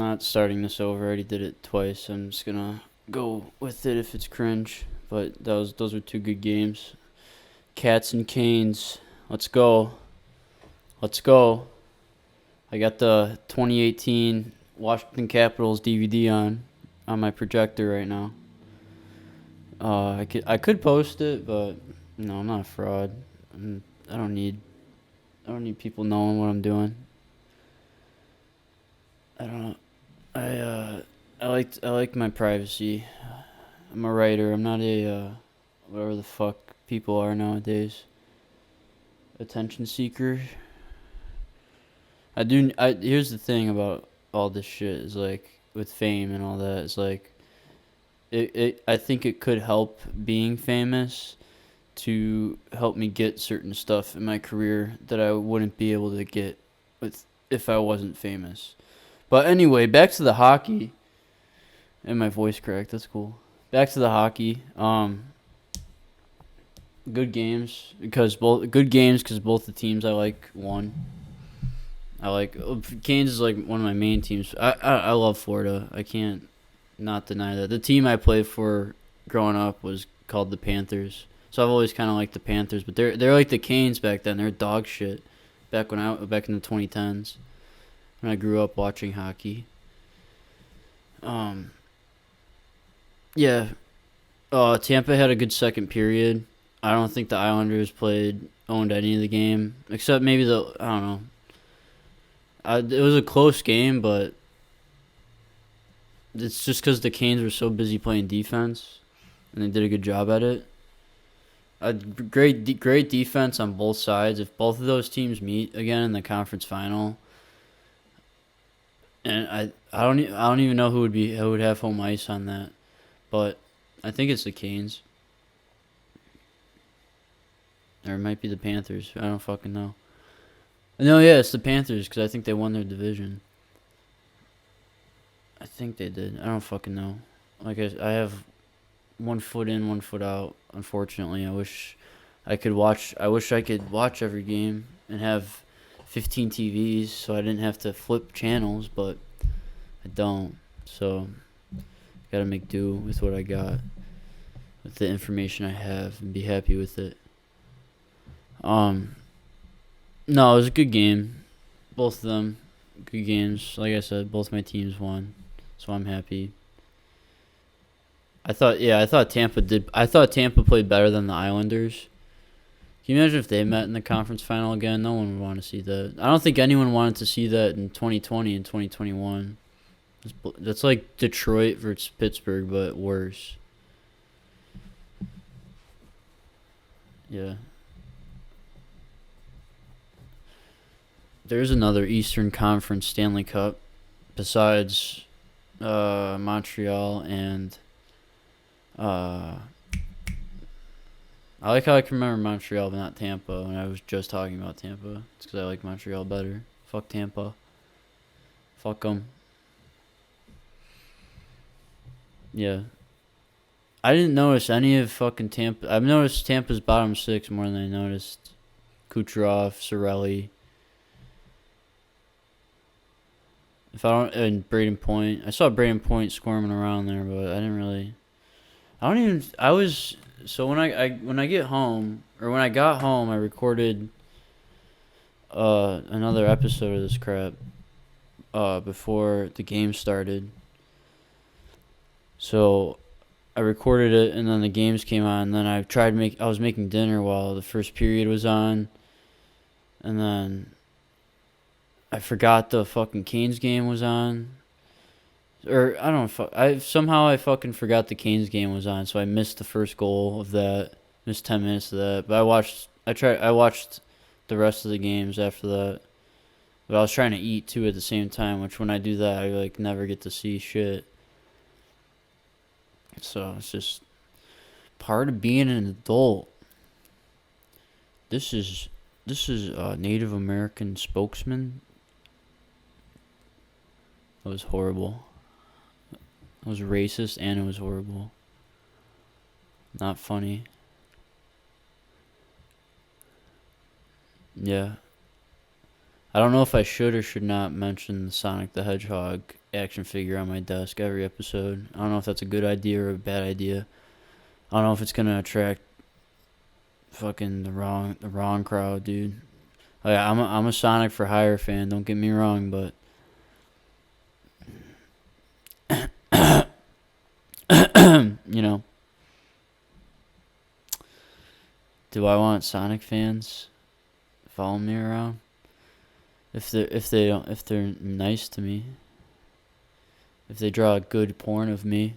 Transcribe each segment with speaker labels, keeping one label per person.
Speaker 1: not starting this over. I already did it twice. I'm just gonna go with it if it's cringe. But those were two good games. Cats and Canes. Let's go. Let's go. I got the 2018 Washington Capitals DVD on my projector right now. I could post it, but no, I'm not a fraud. I don't need people knowing what I'm doing. I don't know. I like my privacy. I'm a writer. I'm not a whatever the fuck people are nowadays. Attention seeker. Here's the thing about all this shit is like with fame and all that. It's like I think it could help being famous to help me get certain stuff in my career that I wouldn't be able to get with if I wasn't famous. But anyway, back to the hockey. And my voice cracked. That's cool. Back to the hockey. Good games because both the teams I like won. I like Canes is like one of my main teams. I love Florida. I can't not deny that. The team I played for growing up was called the Panthers. So I've always kind of liked the Panthers, but they're like the Canes back then. They're dog shit. Back in the 2010s when I grew up watching hockey. Yeah. Tampa had a good second period. I don't think the Islanders owned any of the game except maybe I don't know. It was a close game, but it's just because the Canes were so busy playing defense, and they did a good job at it. Great defense on both sides. If both of those teams meet again in the conference final, and I don't even know who would have home ice on that, but I think it's the Canes, or it might be the Panthers. I don't fucking know. No, yeah, it's the Panthers because I think they won their division. I think they did. I don't fucking know. Like I have one foot in, one foot out. Unfortunately, I wish I could watch every game and have 15 TVs so I didn't have to flip channels, but I don't. So gotta make do with what I got, with the information I have, and be happy with it. No, it was a good game. Both of them, good games. Like I said, both my teams won, so I'm happy. I thought Tampa played better than the Islanders. Can you imagine if they met in the conference final again? No one would want to see that. I don't think anyone wanted to see that in 2020 and 2021. That's like Detroit versus Pittsburgh, but worse. Yeah. There's another Eastern Conference Stanley Cup besides Montreal and I like how I can remember Montreal but not Tampa when I was just talking about Tampa. It's because I like Montreal better. Fuck Tampa. Fuck them. Yeah. I didn't notice any of fucking Tampa. I've noticed Tampa's bottom six more than I noticed Kucherov, Cirelli. And Braden Point. I saw Braden Point squirming around there, but I didn't really. So when I get home, or when I got home, I recorded another episode of this crap before the game started. So I recorded it, and then the games came on, and then I was making dinner while the first period was on, and then I forgot the fucking Canes game was on. Or, I don't know, I fucking forgot the Canes game was on, so I missed the first goal of that. Missed 10 minutes of that. But I watched the rest of the games after that. But I was trying to eat, too, at the same time, which when I do that, I, like, never get to see shit. So, it's just part of being an adult. This is a Native American spokesman. That was horrible. It was racist and it was horrible. Not funny. Yeah. I don't know if I should or should not mention the Sonic the Hedgehog action figure on my desk every episode. I don't know if that's a good idea or a bad idea. I don't know if it's gonna attract fucking the wrong crowd, dude. Oh, yeah, I'm a Sonic for Hire fan. Don't get me wrong, but you know, do I want Sonic fans following me around? If they're nice to me, if they draw a good porn of me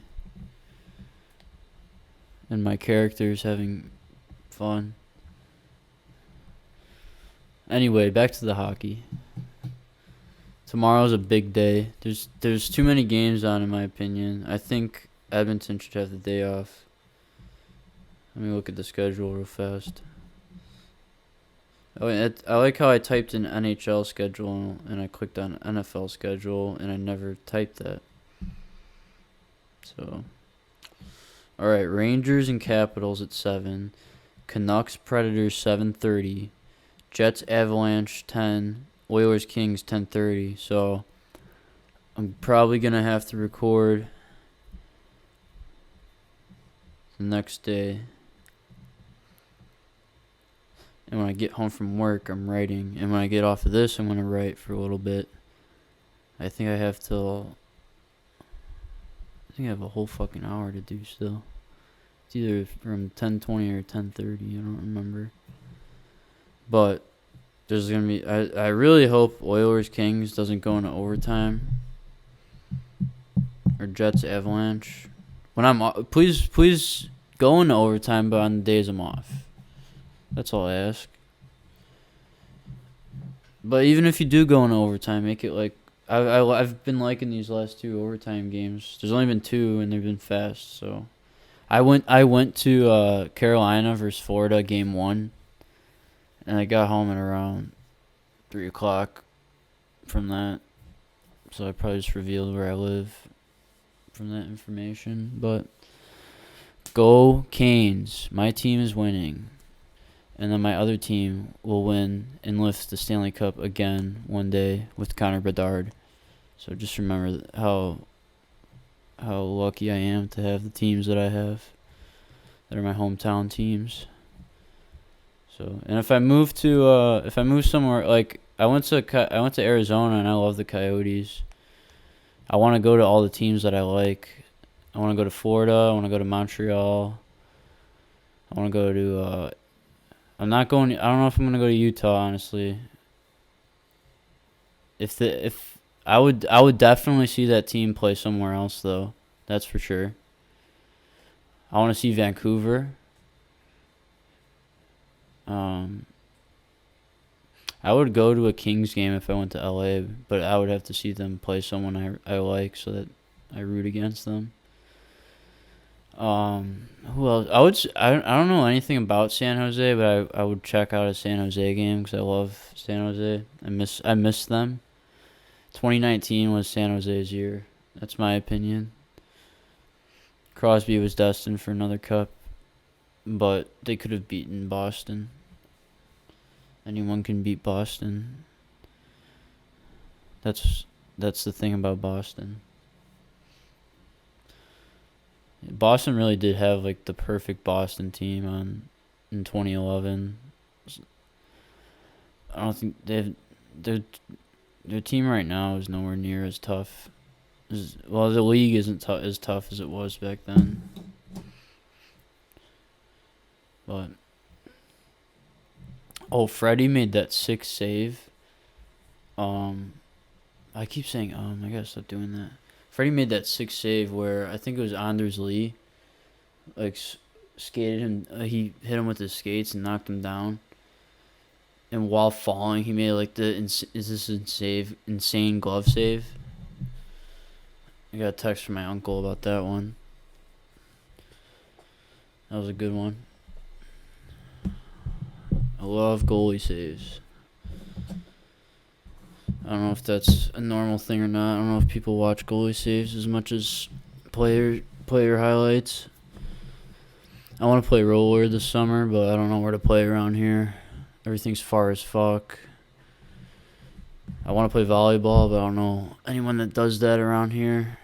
Speaker 1: and my characters having fun. Anyway, back to the hockey. Tomorrow's a big day. There's too many games on, in my opinion. I think Edmonton should have the day off. Let me look at the schedule real fast. Oh, I like how I typed in NHL schedule and I clicked on NFL schedule and I never typed that. So, all right, Rangers and Capitals at 7, Canucks Predators 7:30, Jets Avalanche 10, Oilers Kings 10:30. So, I'm probably gonna have to record the next day. And when I get home from work, I'm writing. And when I get off of this, I'm going to write for a little bit. I think I have a whole fucking hour to do still. It's either from 10:20 or 10:30. I don't remember. But there's going to be... I really hope Oilers Kings doesn't go into overtime. Or Jets Avalanche. When I'm... Please go into overtime, but on the days I'm off. That's all I ask. But even if you do go into overtime, make it like I've been liking these last 2 overtime games. There's only been 2 and they've been fast. So I went to Carolina versus Florida game 1, and I got home at around 3:00 from that. So I probably just revealed where I live from that information. But go Canes! My team is winning. And then my other team will win and lift the Stanley Cup again one day with Connor Bedard. So just remember how lucky I am to have the teams that I have that are my hometown teams. So, and if I move somewhere, like I went to Arizona and I love the Coyotes. I want to go to all the teams that I like. I want to go to Florida. I want to go to Montreal. I want to go to I don't know if I'm gonna go to Utah, honestly. I would definitely see that team play somewhere else though. That's for sure. I want to see Vancouver. I would go to a Kings game if I went to LA, but I would have to see them play someone I like so that I root against them. Who else? I don't know anything about San Jose, but I would check out a San Jose game because I love San Jose. I miss them. 2019 was San Jose's year. That's my opinion. Crosby was destined for another cup, but they could have beaten Boston. Anyone can beat Boston. That's the thing about Boston. Boston really did have like the perfect Boston team in 2011. I don't think their team right now is nowhere near as tough. The league isn't as tough as it was back then. But Freddie made that 6th save. I keep saying I gotta stop doing that. Freddie made that 6th save where I think it was Anders Lee, like skated him. He hit him with his skates and knocked him down. And while falling, he made like insane glove save. I got a text from my uncle about that one. That was a good one. I love goalie saves. I don't know if that's a normal thing or not. I don't know if people watch goalie saves as much as player highlights. I want to play roller this summer, but I don't know where to play around here. Everything's far as fuck. I want to play volleyball, but I don't know anyone that does that around here.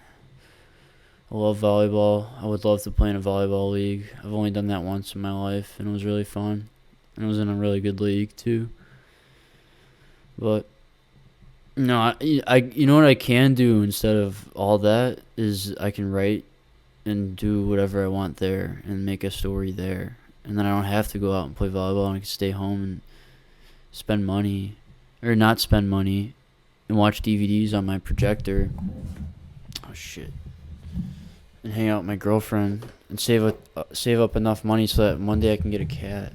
Speaker 1: I love volleyball. I would love to play in a volleyball league. I've only done that once in my life, and it was really fun. And it was in a really good league too. But no, you know what I can do instead of all that is I can write and do whatever I want there and make a story there, and then I don't have to go out and play volleyball. And I can stay home and spend money, or not spend money, and watch DVDs on my projector. Oh shit. And hang out with my girlfriend and save up enough money so that one day I can get a cat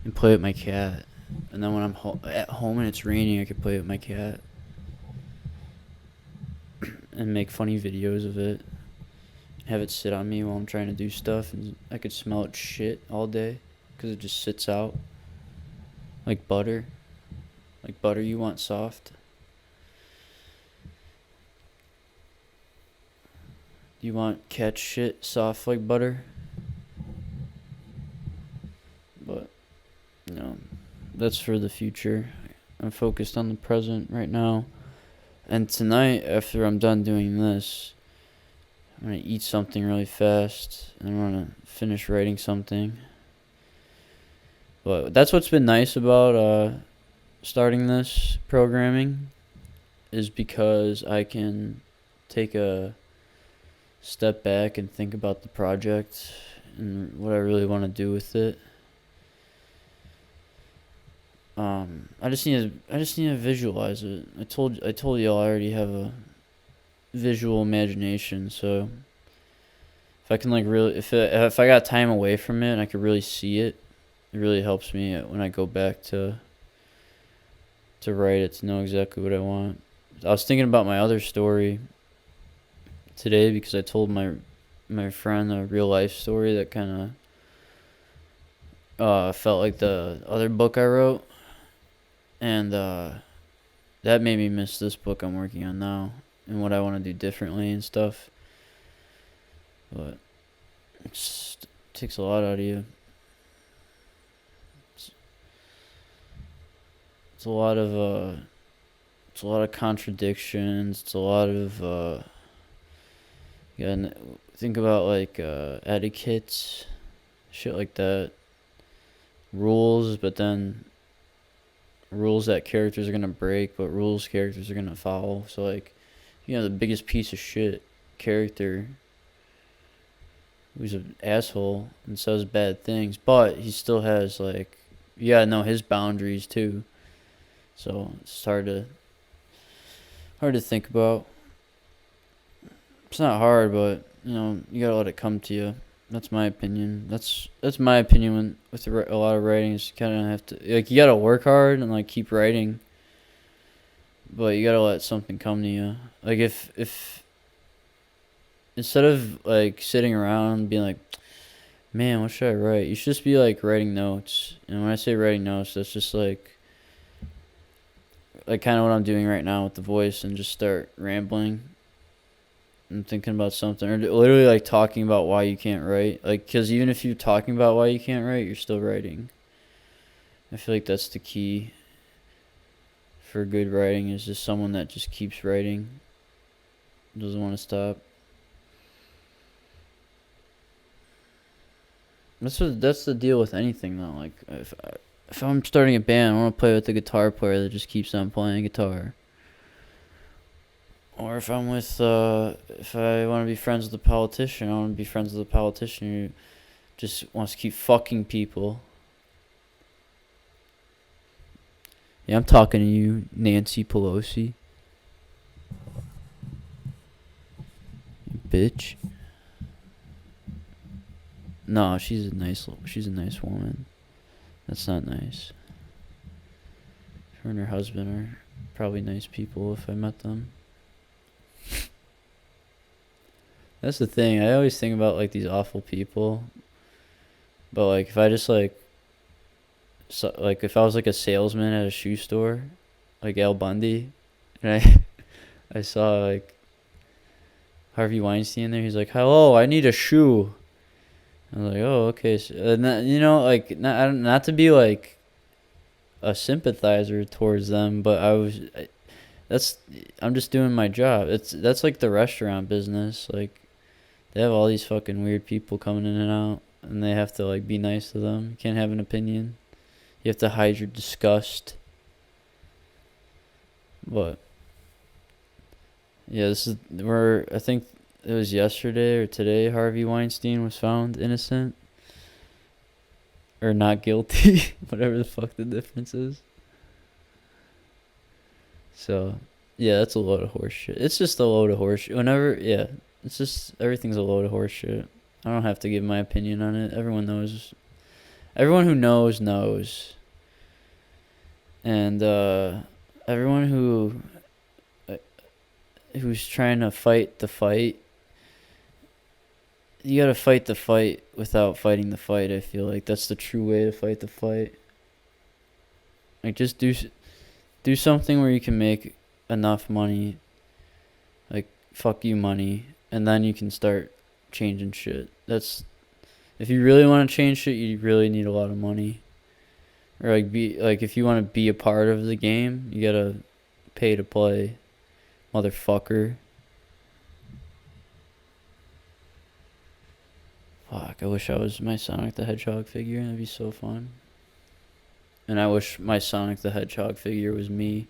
Speaker 1: and play with my cat. And then when I'm at home and it's raining, I can play with my cat and make funny videos of it. Have it sit on me while I'm trying to do stuff, and I could smell its shit all day because it just sits out like butter. Like butter you want soft. Do you want cat shit soft like butter? But, that's for the future. I'm focused on the present right now. And tonight, after I'm done doing this, I'm going to eat something really fast, and I'm going to finish writing something. But that's what's been nice about starting this programming, is because I can take a step back and think about the project and what I really want to do with it. I just need to visualize it. I told y'all I already have a visual imagination, so if I can if I got time away from it and I could really see it, it really helps me when I go back to write it, to know exactly what I want. I was thinking about my other story today because I told my friend a real life story that kind of felt like the other book I wrote, and that made me miss this book I'm working on now and what I want to do differently and stuff. But it takes a lot out of you. It's a lot of contradictions. It's a lot of you gotta think about like etiquettes, shit like that, rules, but then rules that characters are gonna break, but rules characters are gonna follow. So like, the biggest piece of shit character who's an asshole and says bad things, but he still has like, you gotta know his boundaries too. So it's hard to think about. It's not hard, but you gotta let it come to you. That's my opinion. That's my opinion with a lot of writing. Is you kind of have to, like, you gotta work hard and like keep writing, but you gotta let something come to you. Like if instead of like sitting around and being like, man, what should I write? You should just be like writing notes. And when I say writing notes, that's just like kind of what I'm doing right now with the voice, and just start rambling and thinking about something, or literally like talking about why you can't write. Like, because even if you're talking about why you can't write, you're still writing. I feel like that's the key for good writing, is just someone that just keeps writing, doesn't want to stop. That's the deal with anything though. Like if I'm starting a band, I want to play with the guitar player that just keeps on playing guitar. Or if I'm with, if I want to be friends with a politician, I want to be friends with a politician who just wants to keep fucking people. Yeah, I'm talking to you, Nancy Pelosi. You bitch. No, she's a nice woman. That's not nice. Her and her husband are probably nice people if I met them. That's the thing. I always think about like these awful people, but like if I just like if I was like a salesman at a shoe store, like Al Bundy, and I saw like Harvey Weinstein there, he's like, "Hello, I need a shoe." I was like, "Oh, okay." So, like not to be like a sympathizer towards them, but that's I'm just doing my job. That's like the restaurant business. Like they have all these fucking weird people coming in and out, and they have to like be nice to them. You can't have an opinion. You have to hide your disgust. But yeah, this is where I think it was yesterday or today Harvey Weinstein was found innocent or not guilty, whatever the fuck the difference is. So, yeah, that's a load of horse shit. It's just a load of horse shit. It's just everything's a load of horse shit. I don't have to give my opinion on it. Everyone knows. Everyone who knows. And everyone who's trying to fight the fight, you gotta fight the fight without fighting the fight. I feel like that's the true way to fight the fight. Like just do something where you can make enough money, like fuck you money, and then you can start changing shit. That's if you really want to change shit, you really need a lot of money. Or if you want to be a part of the game, you gotta pay to play, motherfucker. Fuck, I wish I was my Sonic the Hedgehog figure. That'd be so fun. And I wish my Sonic the Hedgehog figure was me.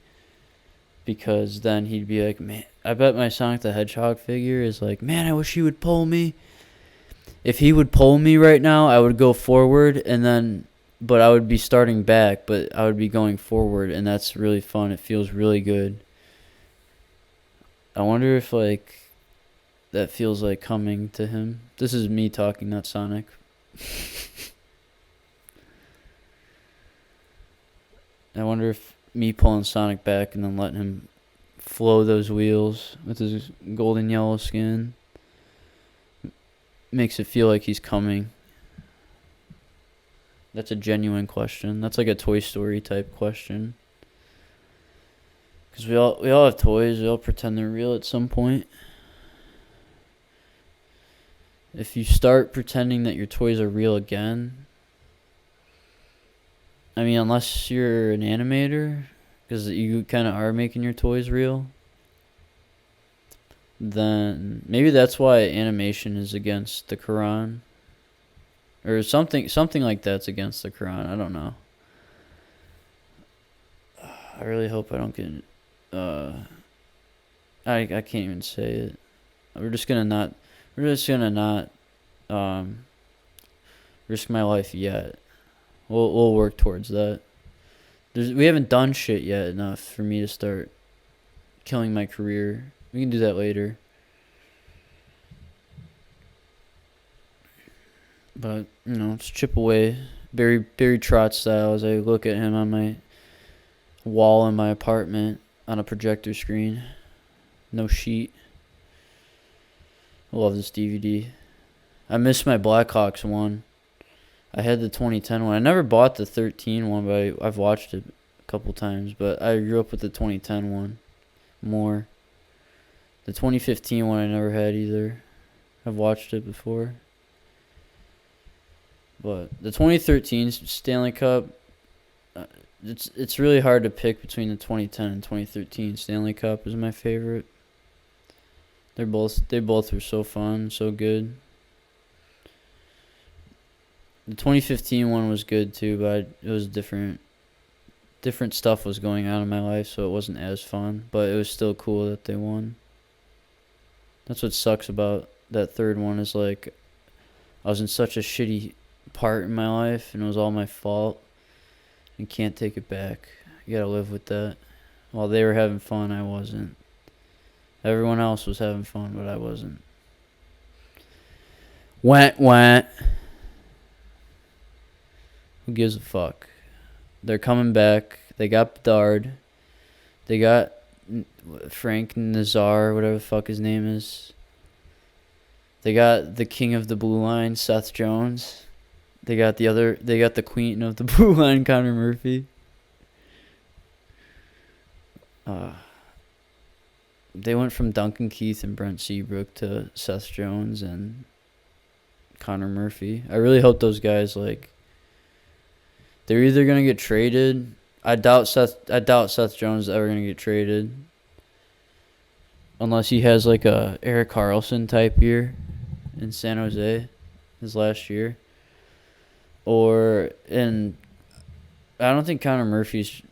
Speaker 1: Because then he'd be like, man, I bet my Sonic the Hedgehog figure is like, man, I wish he would pull me. If he would pull me right now, I would go forward but I would be starting back, but I would be going forward, and that's really fun. It feels really good. I wonder if, like, that feels like coming to him. This is me talking, not Sonic. I wonder if me pulling Sonic back and then letting him flow those wheels with his golden yellow skin makes it feel like he's coming. That's a genuine question. That's like a Toy Story type question. Because we all have toys. We all pretend they're real at some point. If you start pretending that your toys are real again, I mean, unless you're an animator, because you kind of are making your toys real, then maybe that's why animation is against the Quran. Or something like that's against the Quran. I don't know. I really hope I don't get... I can't even say it. We're just gonna not risk my life yet. We'll work towards that. We haven't done shit yet enough for me to start killing my career. We can do that later. But, just chip away. Barry Trotz style as I look at him on my wall in my apartment on a projector screen. No sheet. I love this DVD. I miss my Blackhawks one. I had the 2010 one. I never bought the 13 one, but I've watched it a couple times. But I grew up with the 2010 one more. The 2015 one I never had either. I've watched it before. But the 2013 Stanley Cup, it's really hard to pick between the 2010 and 2013 Stanley Cup is my favorite. They both were so fun, so good. The 2015 one was good too, but it was different. Different stuff was going on in my life, so it wasn't as fun. But it was still cool that they won. That's what sucks about that third one is like, I was in such a shitty part in my life, and it was all my fault. You can't take it back. You gotta live with that. While they were having fun, I wasn't. Everyone else was having fun, but I wasn't. Went. Who gives a fuck? They're coming back. They got Bedard. They got Frank Nazar, whatever the fuck his name is. They got the king of the blue line, Seth Jones. They got the queen of the blue line, Connor Murphy. They went from Duncan Keith and Brent Seabrook to Seth Jones and Connor Murphy. I really hope those guys, they're either going to get traded I doubt Seth Jones is ever gonna get traded unless he has like a Eric Carlson type year in San Jose his last year, or in I don't think Connor Murphy's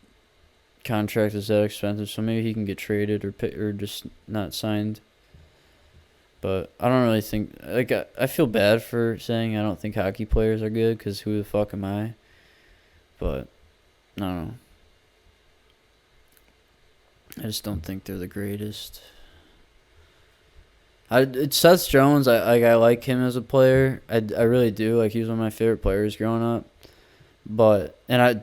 Speaker 1: contract is that expensive, so maybe he can get traded or just not signed. But I don't really think like I feel bad for saying I don't think hockey players are good because who the fuck am I? But I don't know. I just don't think they're the greatest. It's Seth Jones. I like him as a player. I really do. Like he was one of my favorite players growing up. But I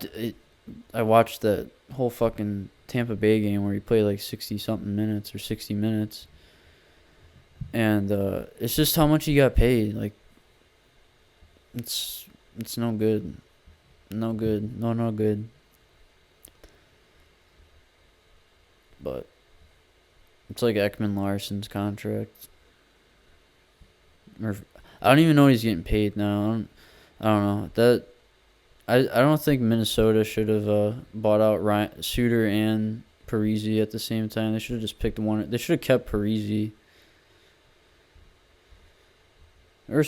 Speaker 1: watched that whole fucking Tampa Bay game where he played like 60 something minutes or 60 minutes. And it's just how much he got paid. Like it's no good. No good. No good. But it's like Ekman Larson's contract. Or I don't even know what he's getting paid now. I don't know. That I don't think Minnesota should have bought out Suter and Parise at the same time. They should have just picked one. They should have kept Parise. Or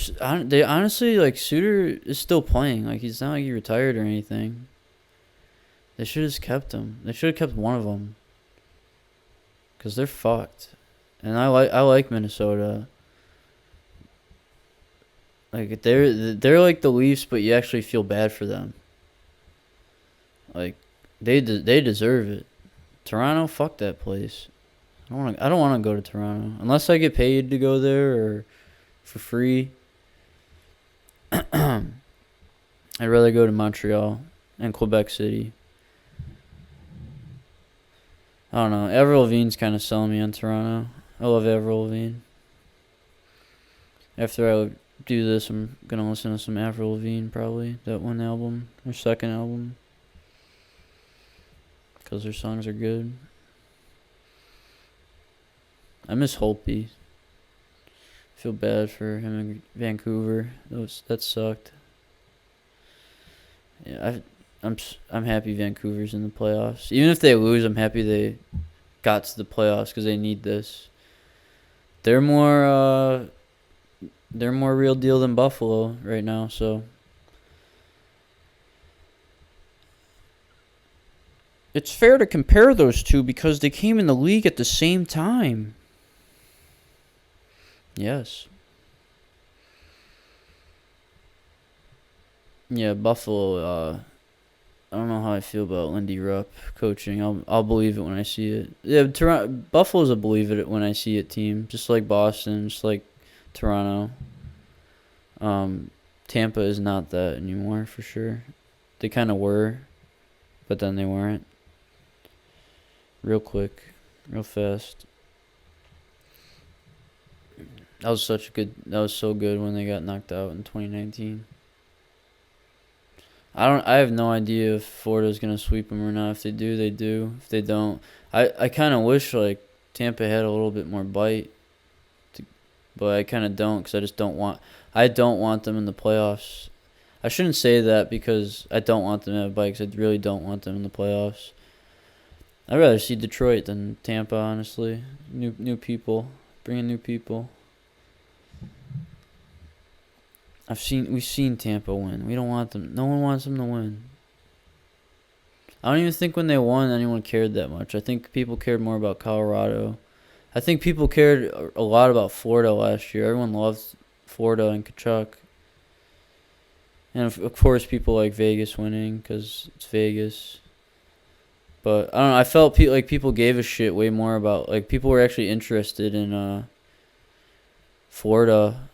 Speaker 1: they honestly, like, Suter is still playing. Like, he's not like he retired or anything. They should have just kept him. They should have kept one of them. Because they're fucked. And I like Minnesota. Like, they're like the Leafs, but you actually feel bad for them. Like, they deserve it. Toronto, fuck that place. I don't want to go to Toronto. Unless I get paid to go there or for free. I'd rather go to Montreal and Quebec City. I don't know. Avril Lavigne's kind of selling me on Toronto. I love Avril Lavigne. After I do this, I'm going to listen to some Avril Lavigne probably. That one album. Her second album. Because her songs are good. I miss Holtby. Feel bad for him in Vancouver. That sucked. Yeah, I'm happy Vancouver's in the playoffs. Even if they lose, I'm happy they got to the playoffs because they need this. They're more real deal than Buffalo right now. So it's fair to compare those two because they came in the league at the same time. Yes. Yeah, Buffalo. I don't know how I feel about Lindy Rupp coaching. I'll believe it when I see it. Yeah, Buffalo's a believe it when I see it team, just like Boston, just like Toronto. Tampa is not that anymore for sure. They kind of were, but then they weren't. Real quick, real fast. That was so good when they got knocked out in 2019. I have no idea if Florida's going to sweep them or not. If they do, they do. If they don't, I kind of wish like Tampa had a little bit more bite. But I kind of don't because I don't want them in the playoffs. I shouldn't say that because I don't want them to have bite because I really don't want them in the playoffs. I'd rather see Detroit than Tampa, honestly. New people. Bring in new people. We've seen Tampa win. We don't want them. No one wants them to win. I don't even think when they won anyone cared that much. I think people cared more about Colorado. I think people cared a lot about Florida last year. Everyone loved Florida and Kachuk. And of course people like Vegas winning because it's Vegas. But I don't know. I felt like people gave a shit way more about like people were actually interested in Florida.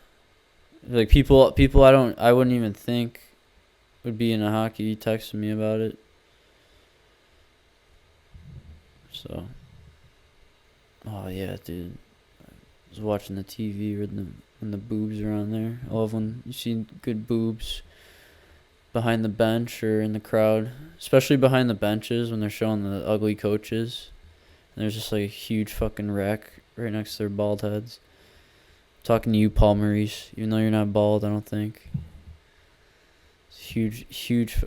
Speaker 1: Like people I wouldn't even think would be into hockey texting me about it. So, oh yeah, dude, I was watching the TV when the boobs are on there. I love when you see good boobs behind the bench or in the crowd, especially behind the benches when they're showing the ugly coaches. And there's just like a huge fucking rack right next to their bald heads. Talking to you, Paul Maurice, even though you're not bald, I don't think. It's huge.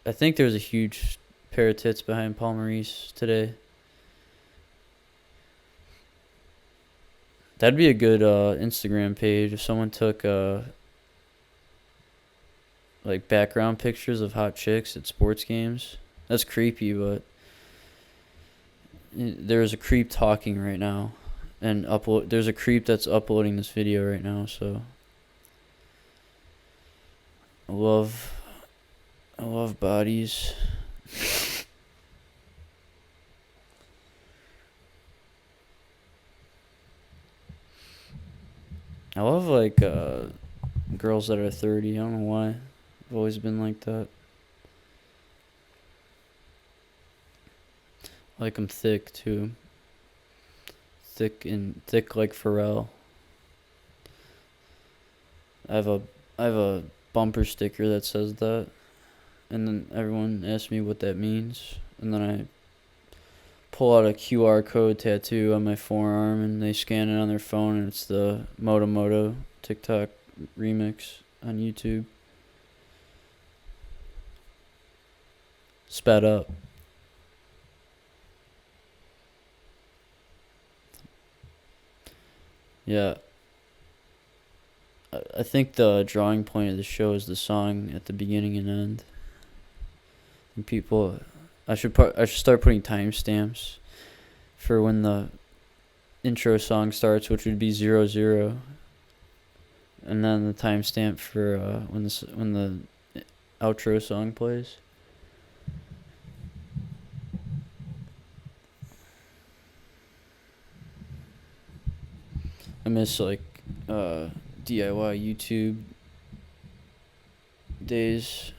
Speaker 1: I think there's a huge pair of tits behind Paul Maurice today. That'd be a good Instagram page if someone took like background pictures of hot chicks at sports games. That's creepy, but there's a creep talking right now, and there's a creep that's uploading this video right now. So I love bodies. I love like girls that are 30. I don't know why. I've always been like that. I like them thick too. Thick like Pharrell. I have a bumper sticker that says that, and then everyone asks me what that means, and then I pull out a QR code tattoo on my forearm, and they scan it on their phone, and it's the Moto Moto TikTok remix on YouTube. Sped up. Yeah. I think the drawing point of the show is the song at the beginning and end. And people, I should start putting timestamps for when the intro song starts, which would be 00, and then the timestamp for when the outro song plays. I miss like DIY YouTube days.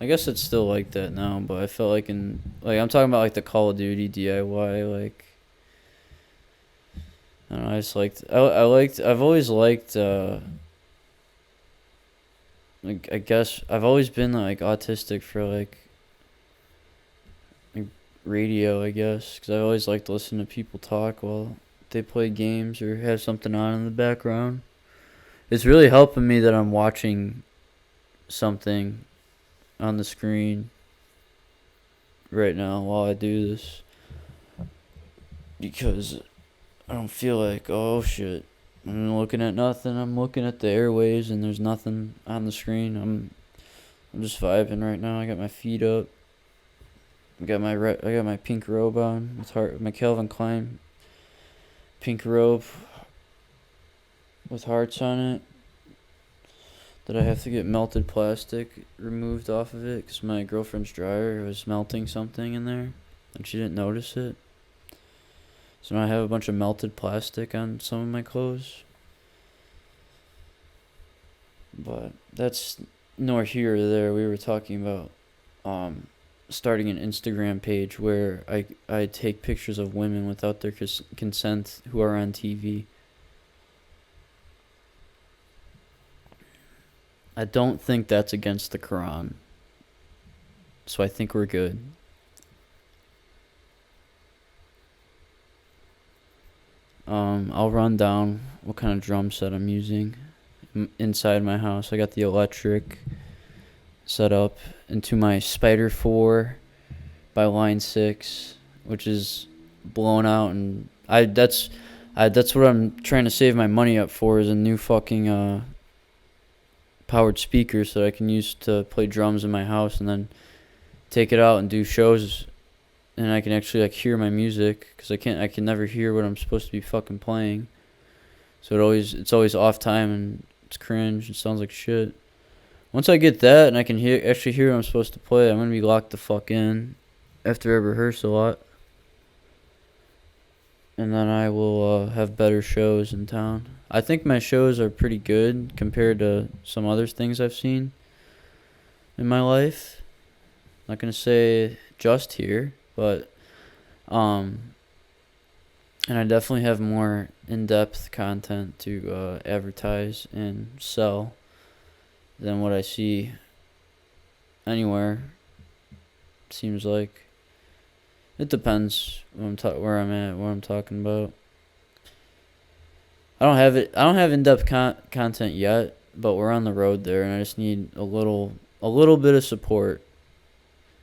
Speaker 1: I guess it's still like that now, but I felt like I'm talking about like the Call of Duty DIY, like I don't know, I've always liked like I guess I've always been like autistic for like radio, I guess, cuz I always liked to listen to people talk while they play games or have something on in the background. It's really helping me that I'm watching something on the screen right now while I do this, because I don't feel like, oh shit, I'm looking at nothing. I'm looking at the airwaves and there's nothing on the screen. I'm just vibing right now. I got my feet up. I got my pink robe on with my Calvin Klein pink robe with hearts on it that I have to get melted plastic removed off of it because my girlfriend's dryer was melting something in there and she didn't notice it. So now I have a bunch of melted plastic on some of my clothes. But that's nor here or there. We were talking about starting an Instagram page where I take pictures of women without their consent who are on TV. I don't think that's against the Quran. So I think we're good. I'll run down what kind of drum set I'm using inside my house. I got the electric set up into my Spider 4 by Line 6, which is blown out, and that's what I'm trying to save my money up for, is a new fucking powered speaker so that I can use to play drums in my house and then take it out and do shows, and I can actually like hear my music, because I can never hear what I'm supposed to be fucking playing. So it's always off time and it's cringe. It sounds like shit. Once I get that and I can actually hear what I'm supposed to play, I'm gonna be locked the fuck in after I rehearse a lot, and then I will have better shows in town. I think my shows are pretty good compared to some other things I've seen in my life. Not gonna say just here, but and I definitely have more in-depth content to advertise and sell than what I see anywhere. Seems like it depends where I'm at, what I'm talking about. I don't have in-depth content yet, but we're on the road there, and I just need a little bit of support.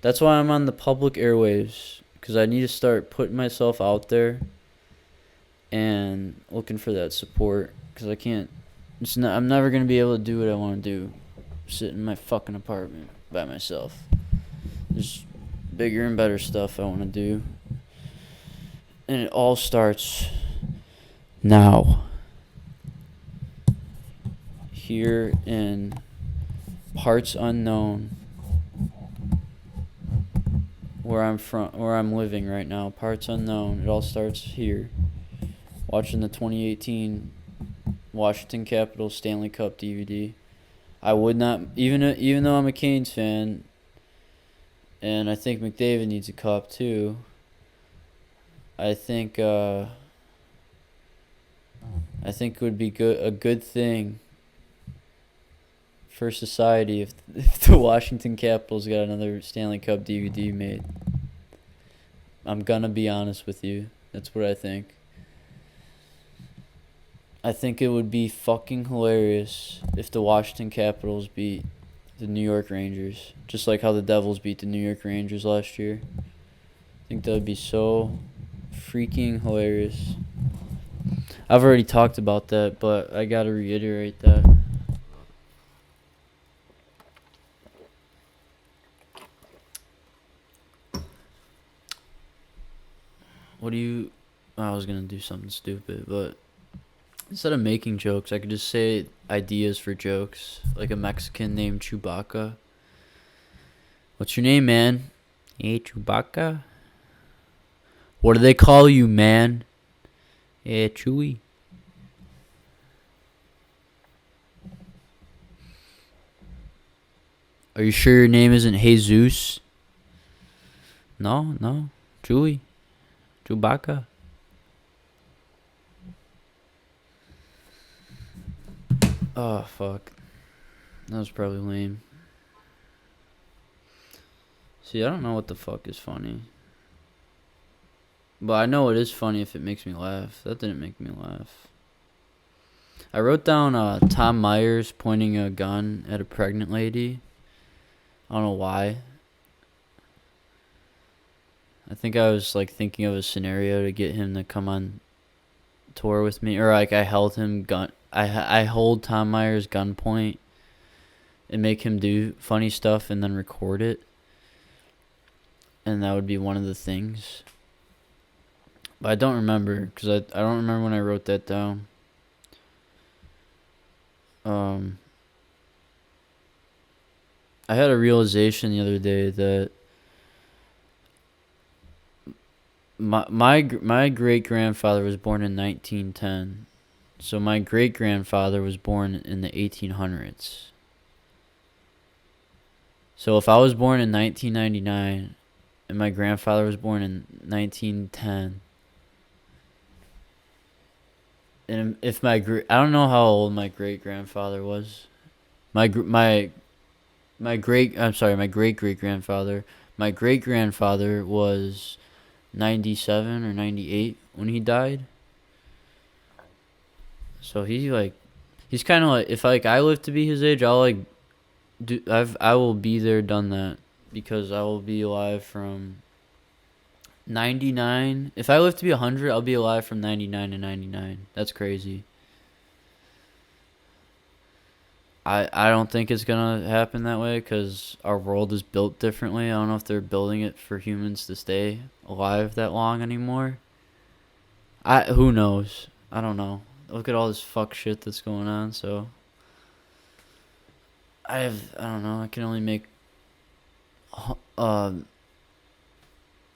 Speaker 1: That's why I'm on the public airwaves, because I need to start putting myself out there and looking for that support, because I can't. I'm never gonna be able to do what I want to do, sit in my fucking apartment by myself. There's bigger and better stuff I want to do, and it all starts now. Here in parts unknown, where I'm living right now, parts unknown. It all starts here. Watching the 2018 Washington Capitals Stanley Cup DVD. I would not, even though I'm a Canes fan, and I think McDavid needs a cup too. I think it would be a good thing for society if the Washington Capitals got another Stanley Cup DVD made. I'm gonna be honest with you. That's what I think. I think it would be fucking hilarious if the Washington Capitals beat the New York Rangers, just like how the Devils beat the New York Rangers last year. I think that would be so freaking hilarious. I've already talked about that, but I gotta reiterate that. I was gonna do something stupid, but instead of making jokes, I could just say ideas for jokes, like a Mexican named Chewbacca. What's your name, man? Hey, Chewbacca. What do they call you, man? Hey, Chewie. Are you sure your name isn't Jesus? No, Chewie. Chewbacca. Oh, fuck. That was probably lame. See, I don't know what the fuck is funny. But I know it is funny if it makes me laugh. That didn't make me laugh. I wrote down Tom Myers pointing a gun at a pregnant lady. I don't know why. I think I was like thinking of a scenario to get him to come on tour with me, or like I hold Tom Myers gunpoint and make him do funny stuff and then record it, and that would be one of the things. But I don't remember, because I don't remember when I wrote that down. I had a realization the other day that my great grandfather was born in 1910, so my great grandfather was born in the 1800s. So if I was born in 1999 and my grandfather was born in 1910, and if I don't know how old my great grandfather was. My great great grandfather. My great grandfather was 97 or 98 when he died. So he's kind of like, if like I live to be his age, I will be there, done that, because I will be alive from 99. If I live to be 100, I'll be alive from 99 to 99. That's crazy. I don't think it's gonna happen that way, because our world is built differently. I don't know if they're building it for humans to stay alive that long anymore. Who knows? I don't know. Look at all this fuck shit that's going on. So I don't know. I can only make what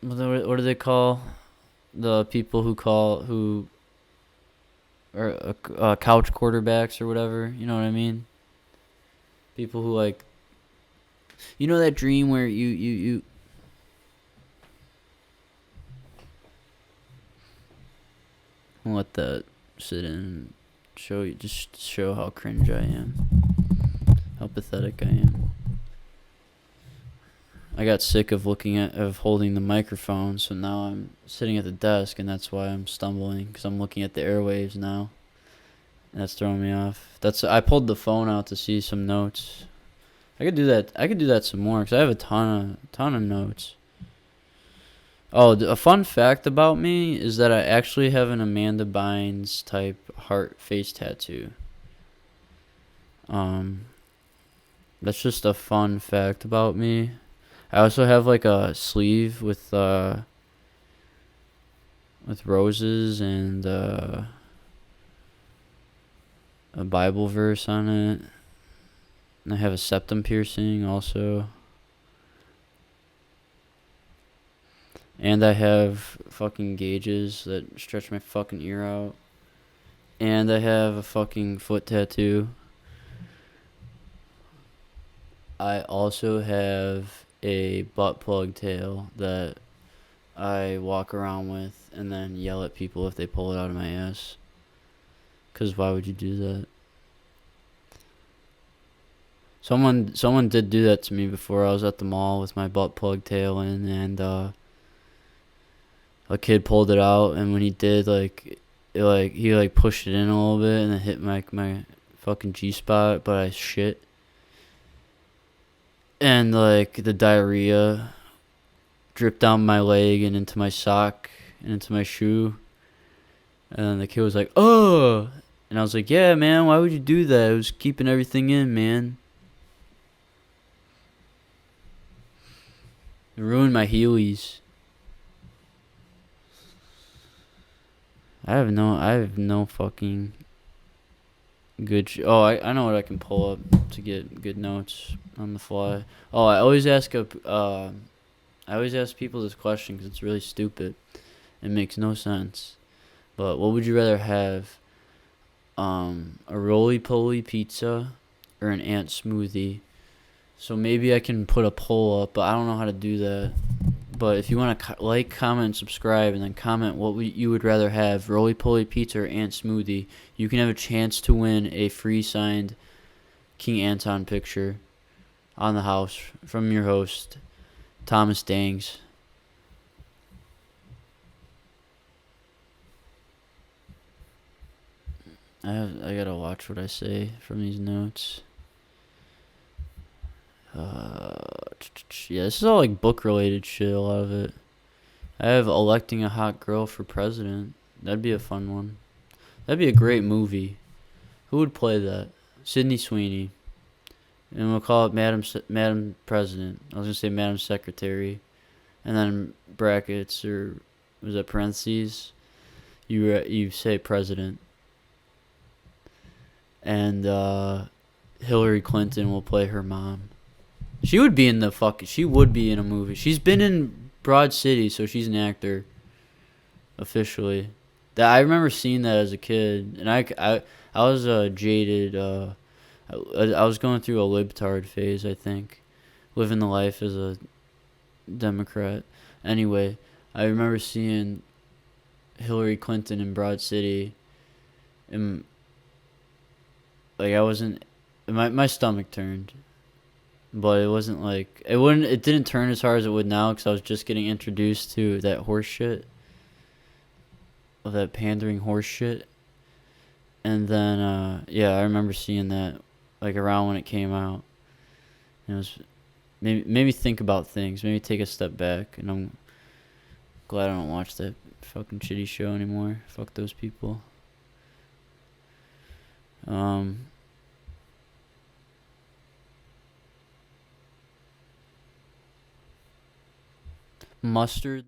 Speaker 1: do they call the people who are couch quarterbacks or whatever? You know what I mean? People who like, you know, that dream where you I'll let that sit in and show how cringe I am, how pathetic I am. I got sick of holding the microphone, so now I'm sitting at the desk, and that's why I'm stumbling, because I'm looking at the airwaves now. And that's throwing me off. I pulled the phone out to see some notes. I could do that. I could do that some more because I have a ton of notes. Oh, a fun fact about me is that I actually have an Amanda Bynes type heart face tattoo. Um, that's just a fun fact about me. I also have like a sleeve with roses and a Bible verse on it. And I have a septum piercing also. And I have fucking gauges that stretch my fucking ear out. And I have a fucking foot tattoo. I also have a butt plug tail that I walk around with and then yell at people if they pull it out of my ass. 'Cause why would you do that? Someone did do that to me before. I was at the mall with my butt plug tail in, and a kid pulled it out, and when he did, he pushed it in a little bit and it hit my fucking G spot, but I shit. And like the diarrhea dripped down my leg and into my sock and into my shoe. And then the kid was like, "Oh," and I was like, "Yeah, man, why would you do that? I was keeping everything in, man." It ruined my Heelys. I have no fucking good. I know what I can pull up to get good notes on the fly. Oh, I always ask people this question because it's really stupid. It makes no sense. But what would you rather have? A roly-poly pizza or an ant smoothie? So maybe I can put a poll up, but I don't know how to do that. But if you want to like, comment, subscribe, and then comment what you would rather have, roly-poly pizza or ant smoothie, you can have a chance to win a free signed King Anton picture on the house from your host, Thomas Dangs. I gotta watch what I say from these notes. Yeah, this is all like book related shit, a lot of it. I have electing a hot girl for president. That'd be a fun one. That'd be a great movie. Who would play that? Sydney Sweeney. And we'll call it Madam President. I was gonna say Madam Secretary. And then brackets, or was that parentheses? You say president. And Hillary Clinton will play her mom. She would be in a movie. She's been in Broad City, so she's an actor. Officially. That I remember seeing that as a kid, and I was jaded. I was going through a libtard phase, I think, living the life as a Democrat. Anyway, I remember seeing Hillary Clinton in Broad City, and like I wasn't, my stomach turned, but it wasn't like it didn't turn as hard as it would now because I was just getting introduced to that horse shit, of that pandering horse shit. And then I remember seeing that like around when it came out. And it was maybe think about things, maybe take a step back, and I'm glad I don't watch that fucking shitty show anymore. Fuck those people. Mustard